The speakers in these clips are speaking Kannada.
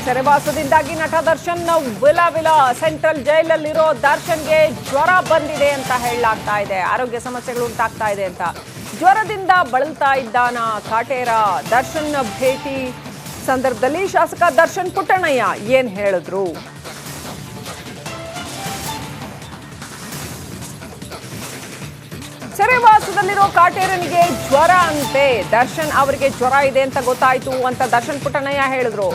ಸೆರೆವಾಸದಿಂದಾಗಿ ನಟ ದರ್ಶನ್ ವಿಲ ಸೆಂಟ್ರಲ್ ಜೈಲಲ್ಲಿರೋ ದರ್ಶನ್ಗೆ ಜ್ವರ ಬಂದಿದೆ ಅಂತ ಹೇಳಲಾಗ್ತಾ ಇದೆ. ಆರೋಗ್ಯ ಸಮಸ್ಯೆಗಳು ಉಂಟಾಗ್ತಾ ಇದೆ ಅಂತ. ಜ್ವರದಿಂದ ಬಳಲ್ತಾ ಇದ್ದಾನ ಕಾಟೇರ. ದರ್ಶನ್ ಭೇಟಿ ಸಂದರ್ಭದಲ್ಲಿ ಶಾಸಕ ದರ್ಶನ್ ಪುಟ್ಟಣ್ಣಯ್ಯ ಏನ್ ಹೇಳಿದ್ರು? ಸೆರೆವಾಸದಲ್ಲಿರೋ ಕಾಟೇರನಿಗೆ ಜ್ವರ ಅಂತೆ. ದರ್ಶನ್ ಅವರಿಗೆ ಜ್ವರ ಇದೆ ಅಂತ ಗೊತ್ತಾಯ್ತು ಅಂತ ದರ್ಶನ್ ಪುಟ್ಟಣ್ಣಯ್ಯ ಹೇಳಿದ್ರು.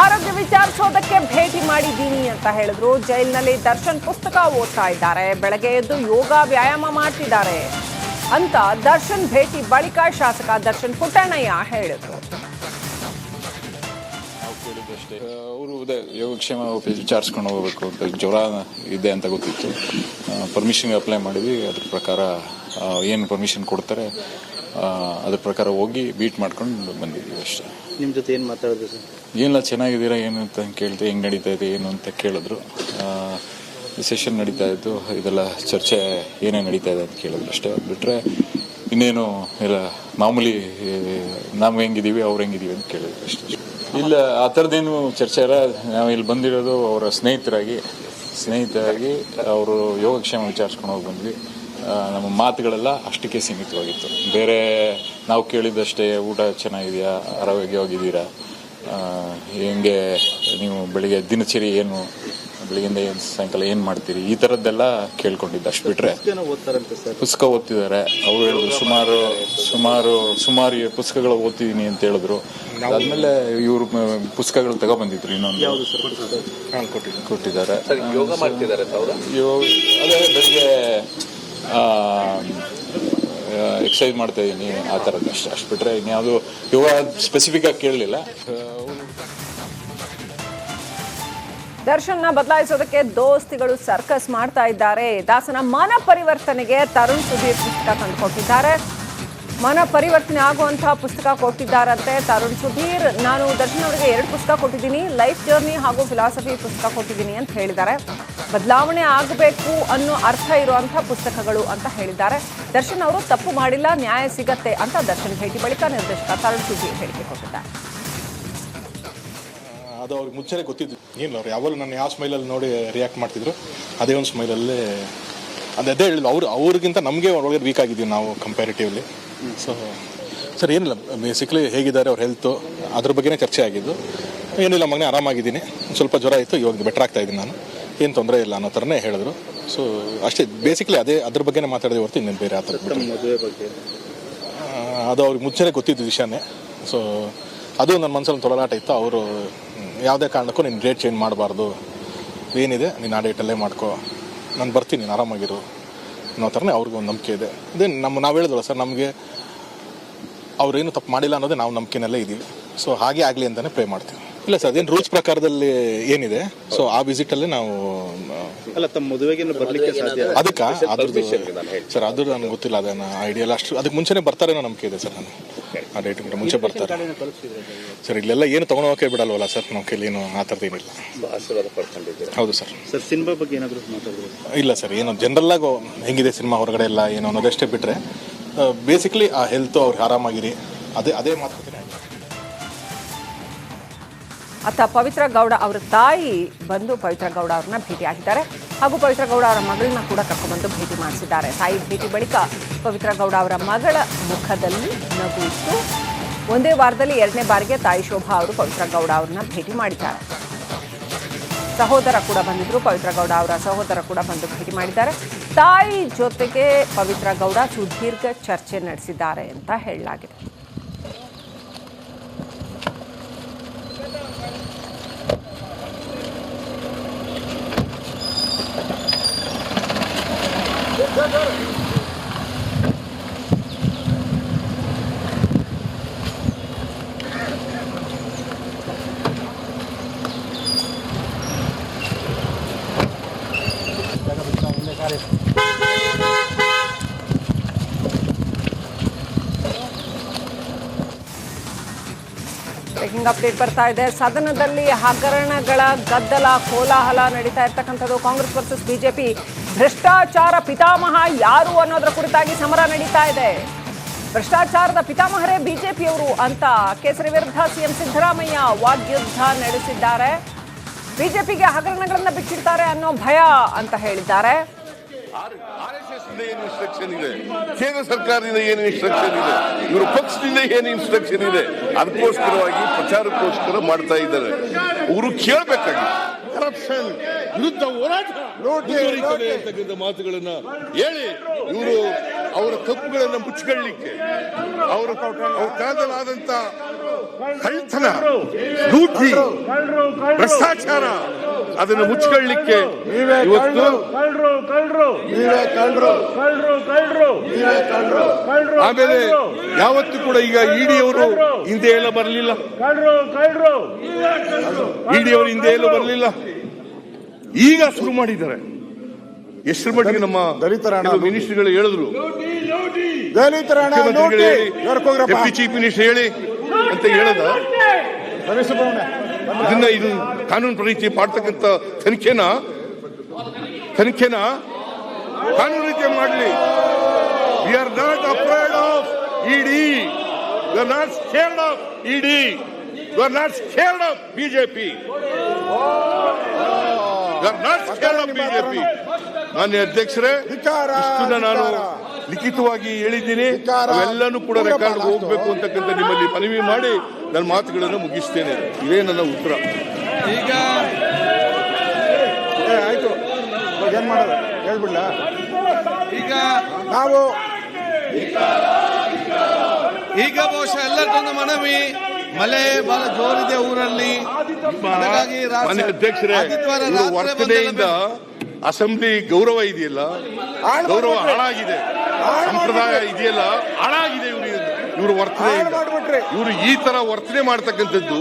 ಆರೋಗ್ಯ ವಿಚಾರಿಸೋದಕ್ಕೆ ಭೇಟಿ ಮಾಡಿದ್ದೀನಿ ಅಂತ ಹೇಳಿದ್ರು. ಜೈಲಿನಲ್ಲಿ ದರ್ಶನ್ ಪುಸ್ತಕ ಓದ್ತಾ ಇದ್ದಾರೆ, ಬೆಳಗ್ಗೆ ಎದ್ದು ಯೋಗ ವ್ಯಾಯಾಮ ಮಾಡ್ತಿದ್ದಾರೆ ಅಂತ ದರ್ಶನ್ ಭೇಟಿ ಬಳಿಕ ಶಾಸಕ ದರ್ಶನ್ ಪುಟ್ಟಣ್ಣಯ್ಯ ಹೇಳಿದ್ರು. ಅವರು ಯೋಗಕ್ಷೇಮ ವಿಚಾರಿಸ್ಕೊಂಡು ಹೋಗ್ಬೇಕು ಅಂತ, ಜ್ವರ ಇದೆ ಅಂತ ಗೊತ್ತಿತ್ತು. ಪರ್ಮಿಷನ್ ಅಪ್ಲೈ ಮಾಡಿದ್ವಿ. ಅದ್ರ ಪ್ರಕಾರ ಏನು ಪರ್ಮಿಷನ್ ಕೊಡ್ತಾರೆ ಅದ್ರ ಪ್ರಕಾರ ಹೋಗಿ ಬೀಟ್ ಮಾಡ್ಕೊಂಡು ಬಂದಿದ್ವಿ ಅಷ್ಟೇ. ನಿಮ್ಮ ಜೊತೆ ಏನು ಮಾತಾಡಿದ್ರು ಸರ್? ಏನಿಲ್ಲ, ಚೆನ್ನಾಗಿದ್ದೀರಾ ಏನು ಅಂತ ಕೇಳಿದೆ, ಹೆಂಗೆ ನಡೀತಾ ಇದೆ ಏನು ಅಂತ ಕೇಳಿದ್ರು. ಸೆಷನ್ ನಡೀತಾ ಇತ್ತು, ಇದೆಲ್ಲ ಚರ್ಚೆ ಏನೇನು ನಡೀತಾ ಇದೆ ಅಂತ ಕೇಳಿದ್ರು ಅಷ್ಟೇ. ಬಿಟ್ಟರೆ ಇನ್ನೇನು ಇಲ್ಲ, ಮಾಮೂಲಿ ನಾವು ಹೆಂಗಿದ್ದೀವಿ ಅವ್ರು ಹೆಂಗಿದ್ದೀವಿ ಅಂತ ಕೇಳಿದ್ರು ಅಷ್ಟೇ. ಇಲ್ಲ, ಆ ಥರದ್ದೇನು ಚರ್ಚೆ ಇಲ್ಲ. ನಾವು ಇಲ್ಲಿ ಬಂದಿರೋದು ಅವರ ಸ್ನೇಹಿತರಾಗಿ ಅವರು ಯೋಗಕ್ಷೇಮ ವಿಚಾರಿಸ್ಕೊಂಡು ಹೋಗಿ ಬಂದ್ವಿ. ನಮ್ಮ ಮಾತುಗಳೆಲ್ಲ ಅಷ್ಟಕ್ಕೆ ಸೀಮಿತವಾಗಿತ್ತು. ಬೇರೆ ನಾವು ಕೇಳಿದ್ದಷ್ಟೇ ಊಟ ಚೆನ್ನಾಗಿದೆಯಾ, ಆರೋಗ್ಯವಾಗಿದ್ದೀರಾ, ಹೆಂಗೆ ನೀವು ಬೆಳಿಗ್ಗೆ ದಿನಚರಿ ಏನು, ಬೆಳಿಗ್ಗೆಯಿಂದ ಏನು ಸಾಯಂಕಾಲ ಏನು ಮಾಡ್ತೀರಿ, ಈ ಥರದ್ದೆಲ್ಲ ಕೇಳ್ಕೊಂಡಿದ್ದು. ಅಷ್ಟು ಬಿಟ್ಟರೆ ಪುಸ್ತಕ ಓದ್ತಿದ್ದಾರೆ. ಅವರು ಹೇಳಿದ್ರು ಸುಮಾರು ಪುಸ್ತಕಗಳು ಓದ್ತಿದ್ದೀನಿ ಅಂತ ಹೇಳಿದ್ರು. ಅದಾದ್ಮೇಲೆ ಇವರು ಪುಸ್ತಕಗಳು ತಗೊಬಂದಿದ್ರು. ಇನ್ನೊಂದು ಕೊಟ್ಟಿದ್ದಾರೆ. ಅದೇ ಬೆಳಿಗ್ಗೆ ಎಕ್ಸಸೈಸ್ ಮಾಡ್ತಾ ಇದ್ದೀನಿ, ಆ ಥರದ್ದು ಅಷ್ಟೇ. ಅಷ್ಟು ಬಿಟ್ಟರೆ ಇನ್ಯಾವುದು ಯೋಗ ಸ್ಪೆಸಿಫಿಕ್ ಆಗಿ ಕೇಳಲಿಲ್ಲ. ದರ್ಶನ್ನ ಬದಲಾಯಿಸೋದಕ್ಕೆ ದೋಸ್ತಿಗಳು ಸರ್ಕಸ್ ಮಾಡ್ತಾ ಇದ್ದಾರೆ. ದಾಸನ ಮನ ಪರಿವರ್ತನೆಗೆ ತರುಣ್ ಸುಧೀರ್ ಪುಸ್ತಕ ತಂದುಕೊಟ್ಟಿದ್ದಾರೆ. ಮನ ಪರಿವರ್ತನೆ ಆಗುವಂತಹ ಪುಸ್ತಕ ಕೊಟ್ಟಿದ್ದಾರಂತೆ ತರುಣ್ ಸುಧೀರ್. ನಾನು ದರ್ಶನ್ ಅವರಿಗೆ 2 ಪುಸ್ತಕ ಕೊಟ್ಟಿದ್ದೀನಿ, ಲೈಫ್ ಜರ್ನಿ ಹಾಗೂ ಫಿಲಾಸಫಿ ಪುಸ್ತಕ ಕೊಟ್ಟಿದ್ದೀನಿ ಅಂತ ಹೇಳಿದ್ದಾರೆ. ಬದಲಾವಣೆ ಆಗಬೇಕು ಅನ್ನೋ ಅರ್ಥ ಇರುವಂತಹ ಪುಸ್ತಕಗಳು ಅಂತ ಹೇಳಿದ್ದಾರೆ. ದರ್ಶನ್ ಅವರು ತಪ್ಪು ಮಾಡಿಲ್ಲ, ನ್ಯಾಯ ಸಿಗತ್ತೆ ಅಂತ ದರ್ಶನ್ ಭೇಟಿ ಬಳಿಕ ನಿರ್ದೇಶಕ ತರುಣ್ ಸುಧೀರ್ ಹೇಳಿಕೆ ಕೊಟ್ಟಿದ್ದಾರೆ. ಅದು ಅವ್ರಿಗೆ ಮುಂಚೆನೇ ಗೊತ್ತಿದ್ದು. ಏನಿಲ್ಲ, ಅವ್ರು ಯಾವಾಗಲೂ ನಾನು ಯಾವ ಸ್ಮೈಲಲ್ಲಿ ನೋಡಿ ರಿಯಾಕ್ಟ್ ಮಾಡ್ತಿದ್ರು, ಅದೇ ಒಂದು ಸ್ಮೈಲಲ್ಲೇ ಅದೇ ಹೇಳಿಲ್ಲ. ಅವ್ರಿಗಿಂತ ನಮಗೆ ಒಳಗಡೆ ವೀಕ್ ಆಗಿದ್ದೀವಿ ನಾವು ಕಂಪ್ಯಾರಿಟಿವ್ಲಿ. ಸೊ ಸರ್ ಏನಿಲ್ಲ, ಬೇಸಿಕ್ಲಿ ಹೇಗಿದ್ದಾರೆ ಅವ್ರ ಹೆಲ್ತು, ಅದ್ರ ಬಗ್ಗೆನೇ ಚರ್ಚೆ ಆಗಿದ್ದು. ಏನಿಲ್ಲ ಮಗನೇ, ಆರಾಮಾಗಿದ್ದೀನಿ, ಸ್ವಲ್ಪ ಜ್ವರ ಇತ್ತು, ಇವಾಗ ಬೆಟರ್ ಆಗ್ತಾ ಇದ್ದೀನಿ, ನಾನು ಏನು ತೊಂದರೆ ಇಲ್ಲ ಅನ್ನೋ ಥರನೇ ಹೇಳಿದ್ರು. ಸೊ ಅಷ್ಟೇ, ಬೇಸಿಕ್ಲಿ ಅದ್ರ ಬಗ್ಗೆನೇ ಮಾತಾಡಿದೆ ಹೊರತು ಇನ್ನೇನು ಬೇರೆ ಆ ಥರ. ಮದುವೆ ಬಗ್ಗೆ ಅದು ಅವ್ರಿಗೆ ಮುಂಚೆನೇ ಗೊತ್ತಿದ್ದು ವಿಷಯನೇ. ಸೊ ಅದು ನನ್ನ ಮನಸ್ಸಲ್ಲಿ ತೊಳಲಾಟ ಇತ್ತು. ಅವರು ಯಾವುದೇ ಕಾರಣಕ್ಕೂ ನೀನು ಡೇಟ್ ಚೇಂಜ್ ಮಾಡಬಾರ್ದು, ಏನಿದೆ ನೀನು ಆ ಡೇಟಲ್ಲೇ ಮಾಡ್ಕೋ, ನಾನು ಬರ್ತೀನಿ, ನೀನು ಆರಾಮಾಗಿರು ಅನ್ನೋ ಥರನೇ ಅವ್ರಿಗೂ ಒಂದು ನಂಬಿಕೆ ಇದೆ. ಇದೇ ನಾವು ಹೇಳಿದ್ವಲ್ಲ ಸರ್, ನಮಗೆ ಅವ್ರೇನು ತಪ್ಪು ಮಾಡಿಲ್ಲ ಅನ್ನೋದೇ ನಾವು ನಂಬಿಕೆನಲ್ಲೇ ಇದ್ದೀವಿ. ಸೊ ಹಾಗೆ ಆಗಲಿ ಅಂತಲೇ ಪ್ರೇ ಮಾಡ್ತೀವಿ. ಇಲ್ಲ ಸರ್, ಅದೇನು ರೂಲ್ಸ್ ಪ್ರಕಾರದಲ್ಲಿ ಏನಿದೆ, ಸೊ ಆ ವಿಸಿಟಲ್ಲೇ ನಾವು ಅಲ್ಲ ತಮ್ಮ ಮದುವೆಗೆ ಬರಲಿಕ್ಕೆ ಸಾಧ್ಯ. ಅದಕ್ಕೆ ಅದ್ರದ್ದು ಸರ್, ಅದು ನನಗೆ ಗೊತ್ತಿಲ್ಲ, ಅದನ್ನು ಐಡಿಯಾ ಅಷ್ಟು ಅದಕ್ಕೆ ಮುಂಚೆನೇ ಬರ್ತಾರೇನೋ ನಂಬಿಕೆ ಇದೆ ಸರ್. ನಾನು ಆ ಡೇಟ್ಗಿಂತ ಮುಂಚೆ ಬರ್ತಾರೆ ಸರ್. ಇಲ್ಲೆಲ್ಲ ಏನು ತೊಗೊಂಡೋಗಕ್ಕೆ ಬಿಡಲ್ವಲ್ಲ ಸರ್, ನಮ್ಮ ಕೈಲಿ ಏನು ಆ ಥರದ್ದು ಏನಿಲ್ಲ. ಹೌದು ಸರ್. ಸರ್ ಸಿನಿಮಾ ಬಗ್ಗೆ ಏನಾದರೂ ಮಾತಾಡಿದ್ರು? ಇಲ್ಲ ಸರ್, ಏನು ಜನರಲ್ಲಾಗಿ ಹೆಂಗಿದೆ ಸಿನಿಮಾ ಹೊರಗಡೆ ಎಲ್ಲ ಏನು ಅನ್ನೋದಷ್ಟೇ ಬಿಟ್ಟರೆ, ಬೇಸಿಕ್ಲಿ ಆ ಹೆಲ್ತು ಅವ್ರಿಗೆ ಆರಾಮಾಗಿರಿ, ಅದೇ ಮಾತುಕತೆ. ಅತ್ತ ಪವಿತ್ರ ಗೌಡ ಅವರ ತಾಯಿ ಬಂದು ಪವಿತ್ರ ಗೌಡ ಅವ್ರನ್ನ ಭೇಟಿಯಾಗಿದ್ದಾರೆ ಹಾಗೂ ಪವಿತ್ರ ಗೌಡ ಅವರ ಮಗಳನ್ನ ಕೂಡ ಕರ್ಕೊಂಡ್ಬಂದು ಭೇಟಿ ಮಾಡಿಸಿದ್ದಾರೆ. ತಾಯಿ ಭೇಟಿ ಬಳಿಕ ಪವಿತ್ರ ಗೌಡ ಅವರ ಮಗಳ ಮುಖದಲ್ಲಿ ನಗು ಇತ್ತು. ಒಂದೇ ವಾರದಲ್ಲಿ 2ನೇ ಬಾರಿಗೆ ತಾಯಿ ಶೋಭಾ ಅವರು ಪವಿತ್ರ ಗೌಡ ಅವ್ರನ್ನ ಭೇಟಿ ಮಾಡಿದ್ದಾರೆ. ಸಹೋದರ ಕೂಡ ಬಂದಿದ್ರು, ಪವಿತ್ರ ಗೌಡ ಅವರ ಸಹೋದರ ಕೂಡ ಬಂದು ಭೇಟಿ ಮಾಡಿದ್ದಾರೆ. ತಾಯಿ ಜೊತೆಗೆ ಪವಿತ್ರ ಗೌಡ ಸುದೀರ್ಘ ಚರ್ಚೆ ನಡೆಸಿದ್ದಾರೆ ಅಂತ ಹೇಳಲಾಗಿದೆ. ಬ್ರೇಕಿಂಗ್ ಅಪ್ಡೇಟ್ ಬರ್ತಾ ಇದೆ. ಸದನದಲ್ಲಿ ಹಗರಣಗಳ ಗದ್ದಲ, ಕೋಲಾಹಲ ನಡೀತಾ ಇರ್ತಕ್ಕಂಥದ್ದು. ಕಾಂಗ್ರೆಸ್ ವರ್ಸಸ್ ಬಿಜೆಪಿ ಭ್ರಷ್ಟಾಚಾರ ಪಿತಾಮಹ ಯಾರು ಅನ್ನೋದರ ಕುರಿತಾಗಿ ಸಮರ ನಡೀತಾ ಇದೆ. ಭ್ರಷ್ಟಾಚಾರದ ಪಿತಾಮಹರೇ ಬಿಜೆಪಿಯವರು ಅಂತ ಕೇಸರಿ ವಿರುದ್ಧ ಸಿಎಂ ಸಿದ್ದರಾಮಯ್ಯ ವಾಗ್ಯುದ್ಧ ನಡೆಸಿದ್ದಾರೆ. ಬಿಜೆಪಿಗೆ ಹಗರಣಗಳನ್ನ ಬಿಚ್ಚಿಡ್ತಾರೆ ಅನ್ನೋ ಭಯ ಅಂತ ಹೇಳಿದ್ದಾರೆ. RSS ಏನು ಇನ್ಸ್ಟ್ರಕ್ಷನ್ ಇದೆ, ಕೇಂದ್ರ ಸರ್ಕಾರದಿಂದ ಏನು ಇನ್ಸ್ಟ್ರಕ್ಷನ್ ಇದೆ, ಇವರ ಪಕ್ಷದಿಂದ ಏನು ಇನ್ಸ್ಟ್ರಕ್ಷನ್ ಇದೆ, ಅದಕ್ಕೋಸ್ಕರವಾಗಿ ಪ್ರಚಾರಕ್ಕೋಸ್ಕರ ಮಾಡ್ತಾ ಇದ್ದಾರೆ. ಅವರು ಕೇಳಬೇಕಾಗಿ ಕರಪ್ಷನ್ ವಿರುದ್ಧ ಹೋರಾಟ ಮುಂದುವರಿತದೆ ಅಂತಕ್ಕಂಥ ಮಾತುಗಳನ್ನ ಹೇಳಿ ಇವರು ಅವರ ತಪ್ಪುಗಳನ್ನ ಮುಚ್ಚಿಕೊಳ್ಳಲಿಕ್ಕೆ ಅವ್ರ ಕಾಲದಲ್ಲಾದಂತ ಕಳ್ತನ, ಲೂಟಿ, ಭ್ರಷ್ಟಾಚಾರ ಅದನ್ನು ಮುಚ್ಚಿಕೊಳ್ಳಲಿಕ್ಕೆ ಇವತ್ತು ಆಮೇಲೆ ಯಾವತ್ತೂ ಕೂಡ ಈಗ ಇಡಿ ಅವರು ಹಿಂದೆ ಎಲ್ಲ ಬರಲಿಲ್ಲ, ಇಡಿ ಅವರು ಹಿಂದೆ ಎಲ್ಲ ಬರಲಿಲ್ಲ, ಈಗ ಶುರು ಮಾಡಿದ್ದಾರೆ. ಎಷ್ಟರ ಮಟ್ಟಿಗೆ ನಮ್ಮ ಮಿನಿಸ್ಟರ್ಗಳು ಹೇಳಿದ್ರು, ಡೆಪ್ಟಿ ಚೀಫ್ ಮಿನಿಸ್ಟರ್ ಹೇಳಿ ಅಂತ ಹೇಳದ ಇದನ್ನ ಇದು ಕಾನೂನು ರೀತಿ ಮಾಡ್ತಕ್ಕಂಥ ತನಿಖೆನ ಕಾನೂನು ರೀತಿ ಮಾಡಲಿ. We are not afraid of ED, we are not scared of ED, we are not scared of BJP, we are not scared of BJP. ಮಾನ್ಯ ಅಧ್ಯಕ್ಷರೇ, ಇಷ್ಟನ್ನ ನಾನು ಲಿಖಿತವಾಗಿ ಹೇಳಿದ್ದೀನಿ, ಅವೆಲ್ಲನೂ ಕೂಡ ರೆಕಾರ್ಡ್ ಹೋಗ್ಬೇಕು ಅಂತಕ್ಕಂಥ ನಿಮ್ಮಲ್ಲಿ ಮನವಿ ಮಾಡಿ ನನ್ನ ಮಾತುಗಳನ್ನು ಮುಗಿಸ್ತೇನೆ. ಇದೇ ನನ್ನ ಉತ್ತರ. ಈಗ ಆಯ್ತು, ಏನ್ ಮಾಡೋದು ಹೇಳ್ಬಿಡ್ಲ. ಈಗ ನಾವು ಈಗ ಬಹುಶಃ ಎಲ್ಲರಿಗೊಂದು ಮನವಿ, ಮಳೆ ಬಹಳ ಜೋರಿದೆ ಊರಲ್ಲಿ, ಹಾಗಾಗಿ ಮಾನ್ಯ ಅಧ್ಯಕ್ಷರೇ, ವರ್ತನೆಯಿಂದ ಅಸೆಂಬ್ಲಿ ಗೌರವ ಇದೆಯಲ್ಲ, ಗೌರವ ಹಾಳಾಗಿದೆ, ಸಂಪ್ರದಾಯ ಇದೆಯಲ್ಲ ಹಾಳಾಗಿದೆ. ಇವರು ವರ್ತನೆ, ಇವರು ಈ ತರ ವರ್ತನೆ ಮಾಡ್ತಕ್ಕಂಥದ್ದು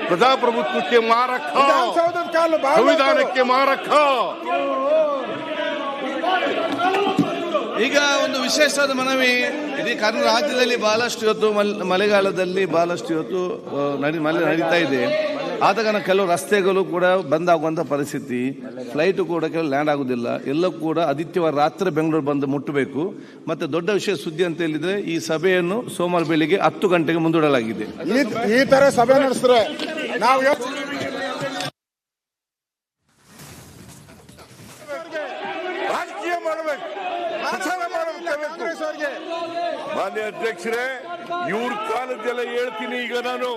ಪ್ರಜಾಪ್ರಭುತ್ವಕ್ಕೆ ಮಾರಕ, ಸಂವಿಧಾನಕ್ಕೆ ಮಾರಕ. ಈಗ ಒಂದು ವಿಶೇಷವಾದ ಮನವಿ, ಇಡೀ ಕರ್ನಾಟಕ ರಾಜ್ಯದಲ್ಲಿ ಬಹಳಷ್ಟು ಇವತ್ತು ಮಳೆಗಾಲದಲ್ಲಿ ಬಹಳಷ್ಟು ಇವತ್ತು ಮಳೆ ನಡೀತಾ ಇದೆ. ಆದ ಕಾರಣ ಕೆಲವು ರಸ್ತೆಗಳು ಕೂಡ ಬಂದ್ ಆಗುವಂಥ ಪರಿಸ್ಥಿತಿ, ಫ್ಲೈಟು ಕೂಡ ಕೆಲವು ಲ್ಯಾಂಡ್ ಆಗುದಿಲ್ಲ. ಎಲ್ಲ ಕೂಡ ಆದಿತ್ಯವಾರ ರಾತ್ರಿ ಬೆಂಗಳೂರು ಬಂದು ಮುಟ್ಟಬೇಕು. ಮತ್ತೆ ದೊಡ್ಡ ವಿಷಯ ಸುದ್ದಿ ಅಂತ ಹೇಳಿದ್ರೆ, ಈ ಸಭೆಯನ್ನು ಸೋಮವಾರ ಬೆಳಿಗ್ಗೆ 10 ಗಂಟೆಗೆ ಮುಂದೂಡಲಾಗಿದೆ. ಈ ತರ ಸಭೆ ನಡೆಸಿದ್ರೆ ನಾವು ರಾಜಕೀಯ ಮಾಡಬೇಕು, ಪ್ರಚಾರ ಮಾಡಬೇಕು. ಮಾನ್ಯ ಅಧ್ಯಕ್ಷರೇ, ಇವ್ರ ಕಾಲದ್ದೆಲ್ಲ ಹೇಳ್ತೀನಿ. ಈಗ ನಾನು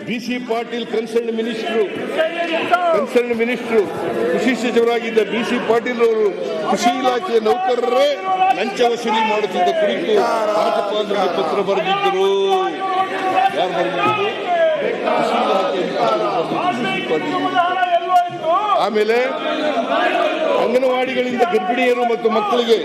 BC ಪಾಟೀಲ್ ಕನ್ಸರ್ನ್ ಮಿನಿಸ್ಟ್ರು ಕೃಷಿ ಸಚಿವರಾಗಿದ್ದ BC ಪಾಟೀಲ್ ಅವರು ಕೃಷಿ ಇಲಾಖೆಯ ನೌಕರರೇ ಲಂಚ ವಸೂಲಿ ಮಾಡುತ್ತಿದ್ದ ಕುರಿತು ರಾಜ್ಯಪಾಲರಿಗೆ ಪತ್ರ ಬರೆದಿದ್ದರು. ಯಾರು ಬರೆದಿದ್ದರು? ಕೃಷಿ ಇಲಾಖೆ. ಆಮೇಲೆ ಅಂಗನವಾಡಿಗಳಿಂದ ಗರ್ಭಿಣಿಯರು ಮತ್ತು ಮಕ್ಕಳಿಗೆ